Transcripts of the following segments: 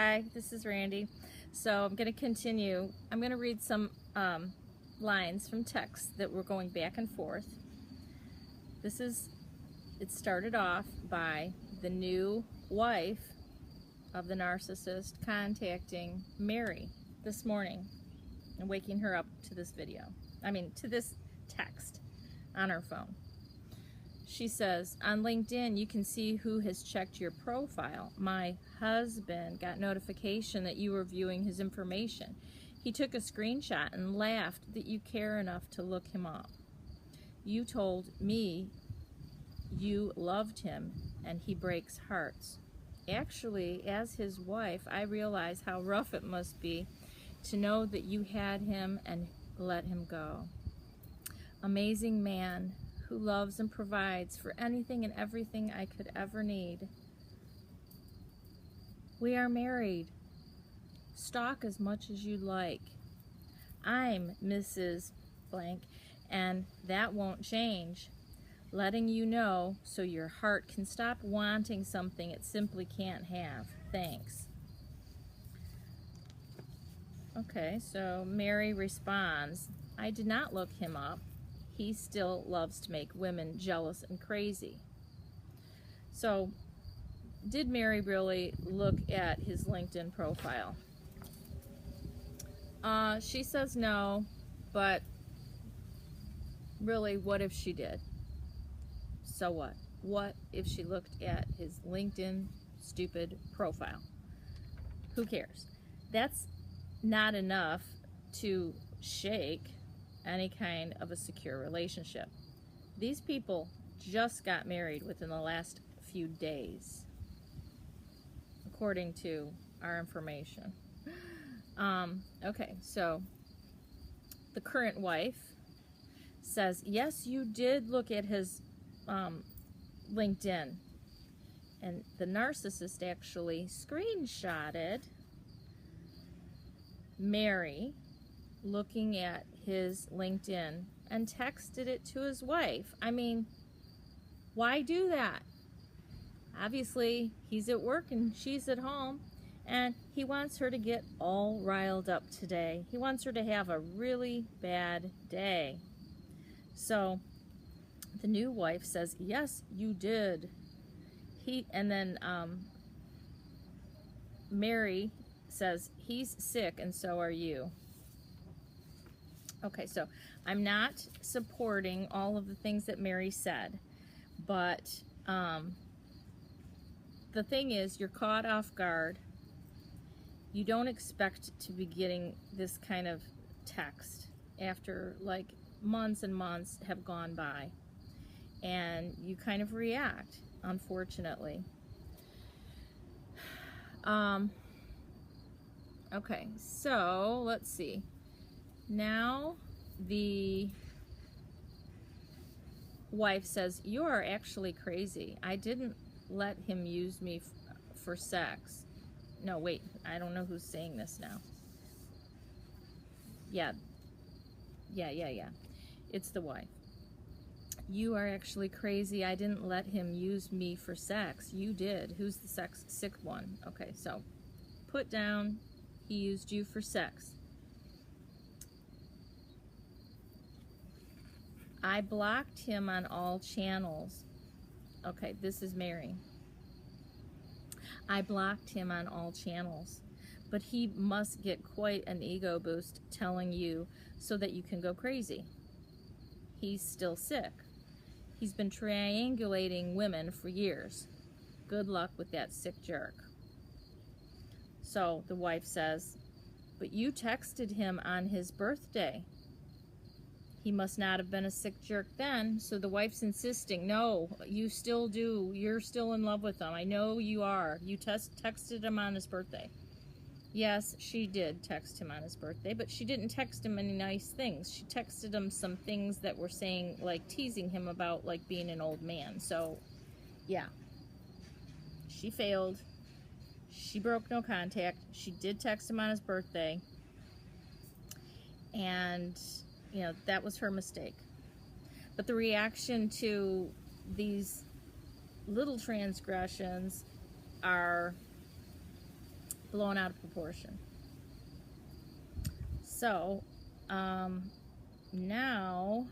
Hi, this is Randy. So I'm going to continue. I'm going to read some lines from text that were going back and forth. It started off by the new wife of the narcissist contacting Mary this morning and waking her up to this to this text on her phone. She says, on LinkedIn, you can see who has checked your profile. My husband got notification that you were viewing his information. He took a screenshot and laughed that you care enough to look him up. You told me you loved him and he breaks hearts. Actually, as his wife, I realize how rough it must be to know that you had him and let him go. Amazing man who loves and provides for anything and everything I could ever need. We are married. Stalk as much as you like. I'm Mrs. Blank, and that won't change. Letting you know so your heart can stop wanting something it simply can't have. Thanks. Okay, so Mary responds, I did not look him up. He still loves to make women jealous and crazy. So, did Mary really look at his LinkedIn profile? She says no, but really, what if she did? So what? What if she looked at his LinkedIn stupid profile? Who cares? That's not enough to shake any kind of a secure relationship. These people just got married within the last few days, according to our information. Okay, so the current wife says, yes, you did look at his LinkedIn. And the narcissist actually screenshotted Mary looking at his LinkedIn and texted it to his wife. I mean, why do that? Obviously, he's at work and she's at home, and he wants her to get all riled up today. He wants her to have a really bad day. So the new wife says, yes, you did. And then Mary says, he's sick and so are you. Okay, so I'm not supporting all of the things that Mary said, but the thing is, you're caught off guard. You don't expect to be getting this kind of text after like months and months have gone by, and you kind of react, unfortunately. Okay, so let's see. Now the wife says, you are actually crazy. I didn't let him use me for sex. No, wait, I don't know who's saying this now. Yeah. It's the wife. You are actually crazy. I didn't let him use me for sex. You did. Who's the sick one? Okay, so put down, he used you for sex. I blocked him on all channels. Okay, this is Mary. I blocked him on all channels, but he must get quite an ego boost telling you so that you can go crazy. He's still sick. He's been triangulating women for years. Good luck with that sick jerk. So the wife says, but you texted him on his birthday. He must not have been a sick jerk then. So the wife's insisting, no, you still do. You're still in love with him. I know you are. You texted him on his birthday. Yes, she did text him on his birthday, but she didn't text him any nice things. She texted him some things that were saying, like, teasing him about, like, being an old man. So, yeah. She failed. She broke no contact. She did text him on his birthday. And, you know, that was her mistake. But the reaction to these little transgressions are blown out of proportion. So, now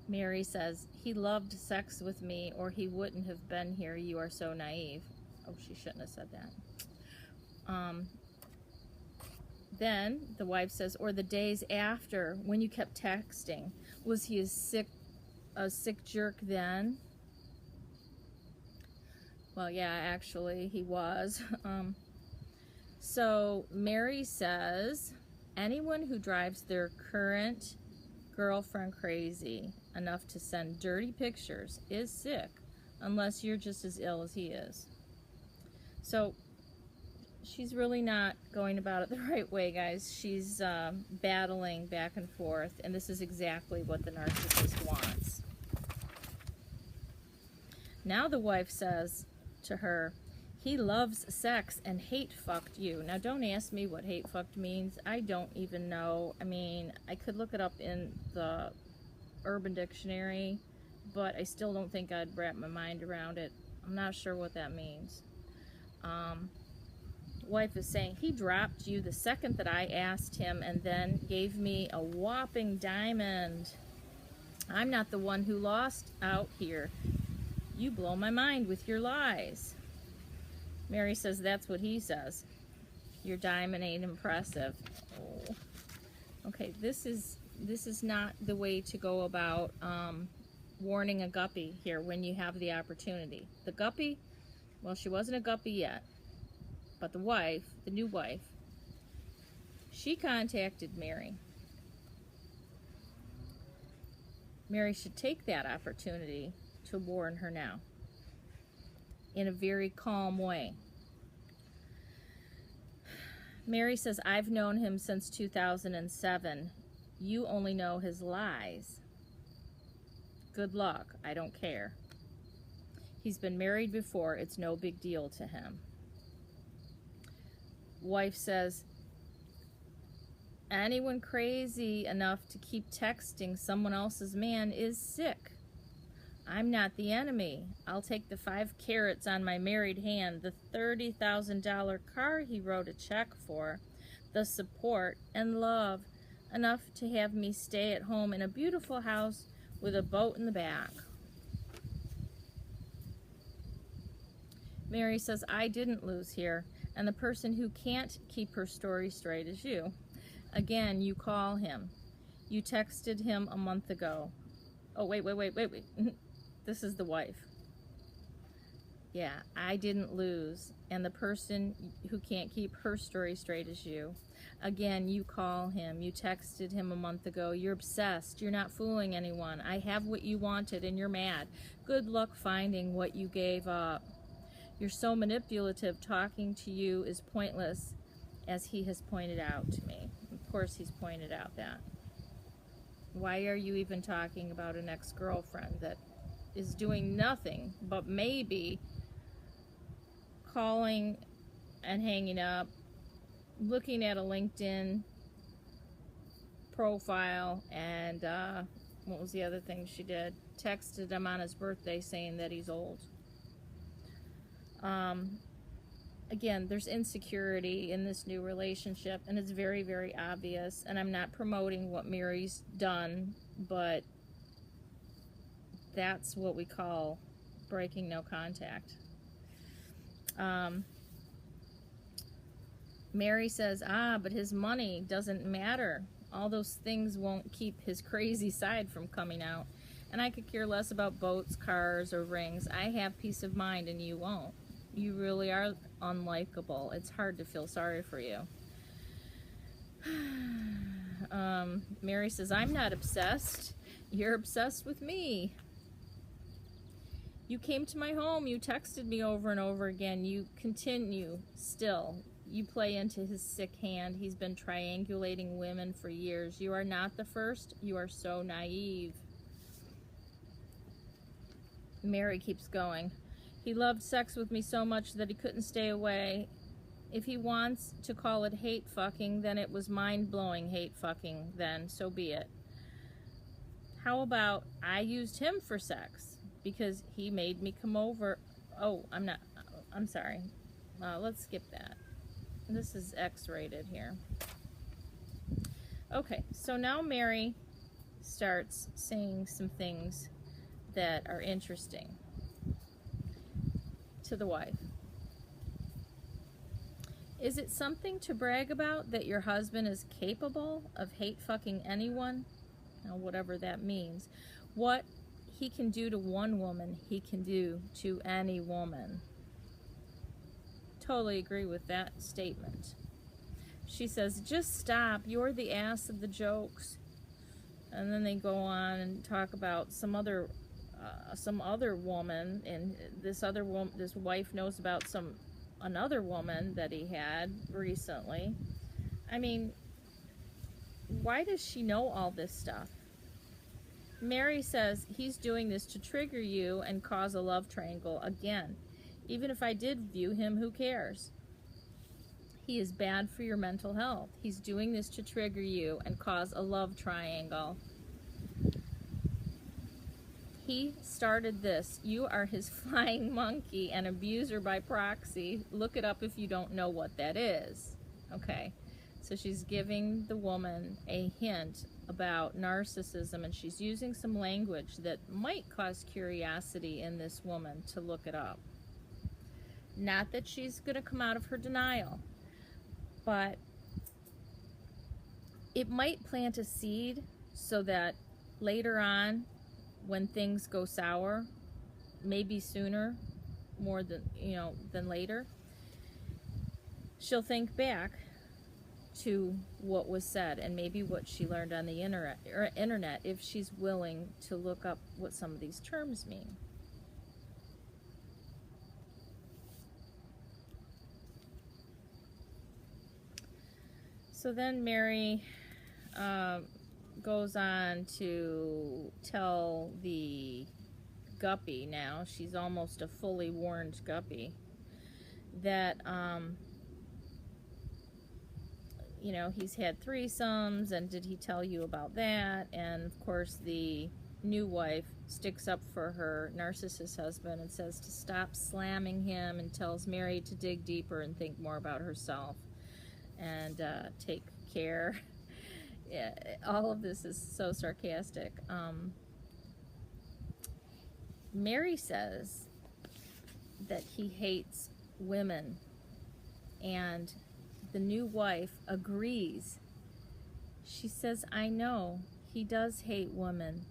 Mary says, he loved sex with me or he wouldn't have been here. You are so naive. Oh, she shouldn't have said that. Then the wife says, or the days after when you kept texting, was he a sick jerk then? Well, yeah, actually he was. So Mary says, anyone who drives their current girlfriend crazy enough to send dirty pictures is sick, unless you're just as ill as he is. So she's really not going about it the right way, guys. She's battling back and forth, and this is exactly what the narcissist wants. Now the wife says to her, he loves sex and hate fucked you. Now don't ask me what hate fucked means. I don't even know. I mean, I could look it up in the Urban Dictionary, but I still don't think I'd wrap my mind around it. I'm not sure what that means. Wife is saying, he dropped you the second that I asked him and then gave me a whopping diamond. I'm not the one who lost out here. You blow my mind with your lies. Mary says, that's what he says. Your diamond ain't impressive. Oh. Okay, this is not the way to go about warning a guppy here when you have the opportunity. The guppy, well, she wasn't a guppy yet, but the wife, the new wife, she contacted Mary. Mary should take that opportunity to warn her now in a very calm way. Mary says, I've known him since 2007. You only know his lies. Good luck. I don't care. He's been married before. It's no big deal to him. Wife says, anyone crazy enough to keep texting someone else's man is sick. I'm not the enemy. I'll take the 5 carats on my married hand, the $30,000 car he wrote a check for, the support and love enough to have me stay at home in a beautiful house with a boat in the back. Mary says, I didn't lose here, and the person who can't keep her story straight is you. Again, you call him. You texted him a month ago. Oh, wait. This is the wife. Yeah, I didn't lose, and the person who can't keep her story straight is you. Again, you call him. You texted him a month ago. You're obsessed. You're not fooling anyone. I have what you wanted, and you're mad. Good luck finding what you gave up. You're so manipulative. Talking to you is pointless, as he has pointed out to me. Of course, he's pointed out that. Why are you even talking about an ex-girlfriend that is doing nothing but maybe calling and hanging up, looking at a LinkedIn profile, and what was the other thing she did? Texted him on his birthday saying that he's old. Again, there's insecurity in this new relationship, and it's very, very obvious, and I'm not promoting what Mary's done, but that's what we call breaking no contact. Mary says, but his money doesn't matter. All those things won't keep his crazy side from coming out. And I could care less about boats, cars, or rings. I have peace of mind and you won't. You really are unlikable. It's hard to feel sorry for you. Mary says, I'm not obsessed. You're obsessed with me. You came to my home. You texted me over and over again. You continue still. You play into his sick hand. He's been triangulating women for years. You are not the first. You are so naive. Mary keeps going. He loved sex with me so much that he couldn't stay away. If he wants to call it hate fucking, then it was mind-blowing hate fucking then. So be it. How about I used him for sex? Because he made me come over. Oh, I'm sorry. Let's skip that. This is X-rated here. Okay, so now Mary starts saying some things that are interesting to the wife. Is it something to brag about that your husband is capable of hate-fucking anyone? Now, whatever that means. What he can do to one woman, he can do to any woman. Totally agree with that statement. She says, just stop, you're the ass of the jokes. And then they go on and talk about some other woman, and this wife knows about another woman that he had recently. I mean, why does she know all this stuff? Mary says, he's doing this to trigger you and cause a love triangle again. Even if I did view him, who cares? He is bad for your mental health. He's doing this to trigger you and cause a love triangle. He started this. You are his flying monkey and abuser by proxy. Look it up if you don't know what that is. Okay, so she's giving the woman a hint about narcissism, and she's using some language that might cause curiosity in this woman to look it up. Not that she's going to come out of her denial, but it might plant a seed so that later on, when things go sour, maybe sooner, more than later, she'll think back to what was said and maybe what she learned on the internet if she's willing to look up what some of these terms mean. So then Mary goes on to tell the guppy, now she's almost a fully warned guppy, that he's had threesomes, and did he tell you about that? And of course the new wife sticks up for her narcissist husband and says to stop slamming him, and tells Mary to dig deeper and think more about herself and take care. Yeah, all of this is so sarcastic. Mary says that he hates women, and the new wife agrees. She says, I know, he does hate women.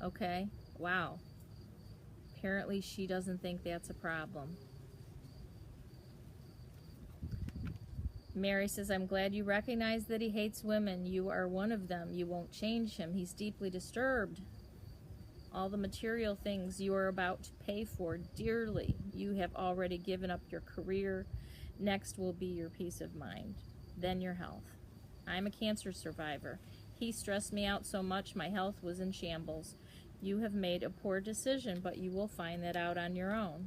Okay, wow. Apparently she doesn't think that's a problem. Mary says, I'm glad you recognize that he hates women. You are one of them. You won't change him. He's deeply disturbed. All the material things you are about to pay for dearly. You have already given up your career. Next will be your peace of mind, then your health. I'm a cancer survivor. He stressed me out so much my health was in shambles. You have made a poor decision, but you will find that out on your own.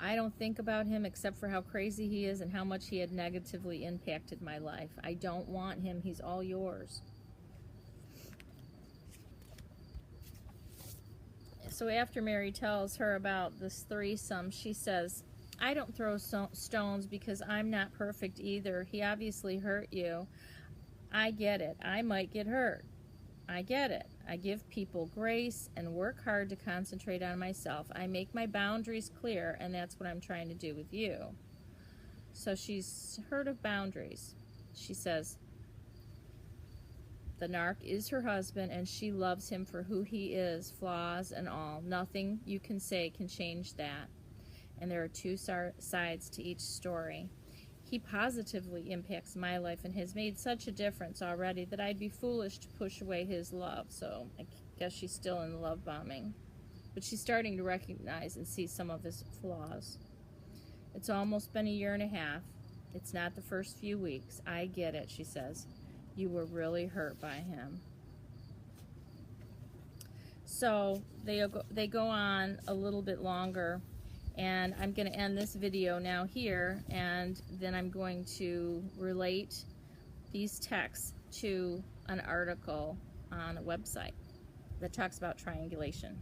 I don't think about him except for how crazy he is and how much he had negatively impacted my life. I don't want him. He's all yours. So after Mary tells her about this threesome, she says, I don't throw stones because I'm not perfect either. He obviously hurt you. I get it. I might get hurt. I get it. I give people grace and work hard to concentrate on myself. I make my boundaries clear, and that's what I'm trying to do with you. So she's heard of boundaries. She says, the narc is her husband, and she loves him for who he is, flaws and all. Nothing you can say can change that. And there are two sides to each story. He positively impacts my life and has made such a difference already that I'd be foolish to push away his love. So I guess she's still in love bombing. But she's starting to recognize and see some of his flaws. It's almost been a year and a half. It's not the first few weeks. I get it, she says. You were really hurt by him. So they go on a little bit longer. And I'm going to end this video now here, and then I'm going to relate these texts to an article on a website that talks about triangulation.